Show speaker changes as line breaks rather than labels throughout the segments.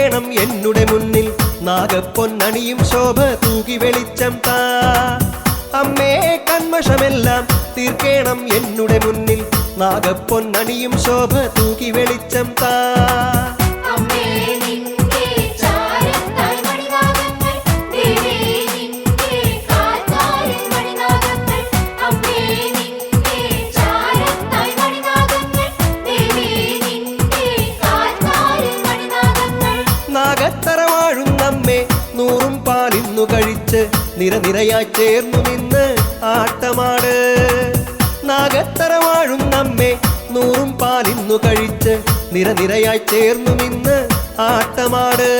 തീർക്കേണം എന്നുടെ മുന്നിൽ നാഗപ്പൊന്നണിയും ശോഭ തൂകി വെളിച്ചം താ അമ്മേ കന്മഷമെല്ലാം തീർക്കേണം എന്നുടെ മുന്നിൽ നാഗപ്പൊന്നണിയും ശോഭ തൂകി വെളിച്ചം താ നാഗത്തറ വാഴുന്നമ്മേ നൂറും പാലിന്നു കഴിച്ച് നിരനിരയായി ചേർന്നു നിന്ന് ആട്ടമാട് നാഗത്തറ വാഴുന്നമ്മേ നൂറും പാലിന്നു കഴിച്ച് നിരനിരയായി ചേർന്നു നിന്ന് ആട്ടമാട്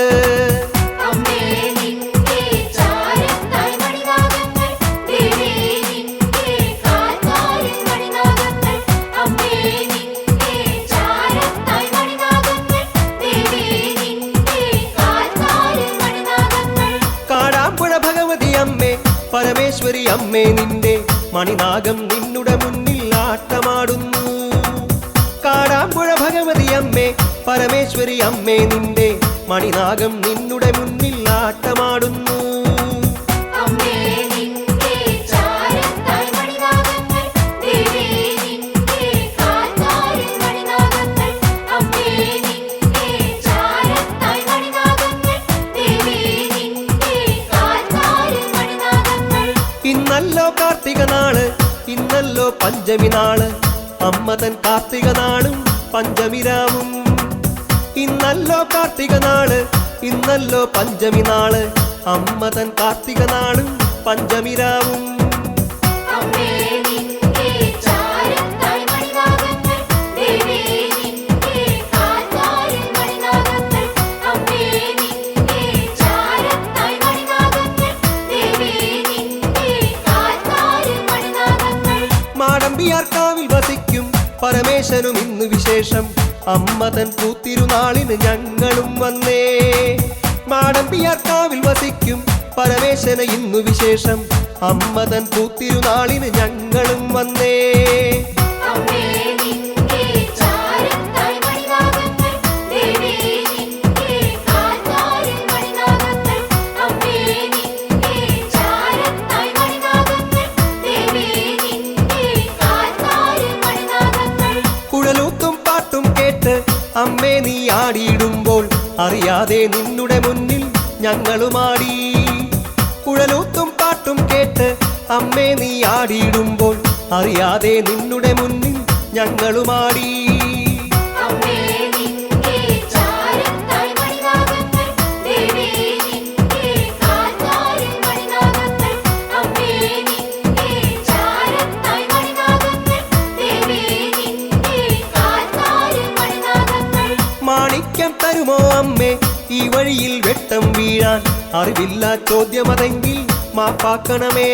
പരമേശ്വരി അമ്മേ നിന്റെ മണിനാഗം നിന്നുടെ മുന്നിൽ ആട്ടമാടുന്നു കാടാമ്പുഴ ഭഗവതി അമ്മേ പരമേശ്വരി അമ്മേ നിന്റെ മണിനാഗം നിന്നുടെ മുന്നിൽ ആട്ടമാടുന്നു ഇന്നല്ലോ കാർത്തിക നാള് ഇന്നല്ലോ പഞ്ചമി നാള് അമ്മതൻ കാർത്തിക നാളും പഞ്ചമിരാവും ഇന്നല്ലോ കാർത്തിക നാള് ഇന്നല്ലോ പഞ്ചമി നാള് അമ്മതൻ കാർത്തിക നാളും പഞ്ചമിരാവും മാടമ്പിയാർക്കാവിൽ വസിക്കും പരമേശനും ഇന്ന് വിശേഷം അമ്മതൻ പൂത്തിരുനാളിന് ഞങ്ങളും വന്നേ മാടമ്പിയാർക്കാവിൽ വസിക്കും പരമേശന് ഇന്നു വിശേഷം അമ്മതൻ പൂത്തിരുനാളിന് ഞങ്ങളും വന്നേ അമ്മേ നീ ആടിയിടുമ്പോൾ അറിയാതെ നിന്നുടെ മുന്നിൽ ഞങ്ങളുമാടി കുഴലൂത്തും പാട്ടും കേട്ട് അമ്മേ നീ ആടിയിടുമ്പോൾ അറിയാതെ നിന്നുടെ മുന്നിൽ ഞങ്ങളുമാടി മാണിക്യം തരുമോ അമ്മേ ഈ വഴിയിൽ വെട്ടം വീഴാൻ അറിവില്ല ചോദ്യമതെങ്കിൽ മാപ്പാക്കണമേ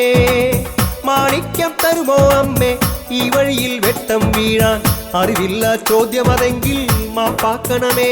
മാണിക്യം തരുമോ അമ്മേ ഈ വഴിയിൽ വെട്ടം വീഴാൻ അറിവില്ല ചോദ്യമതെങ്കിൽ മാപ്പാക്കണമേ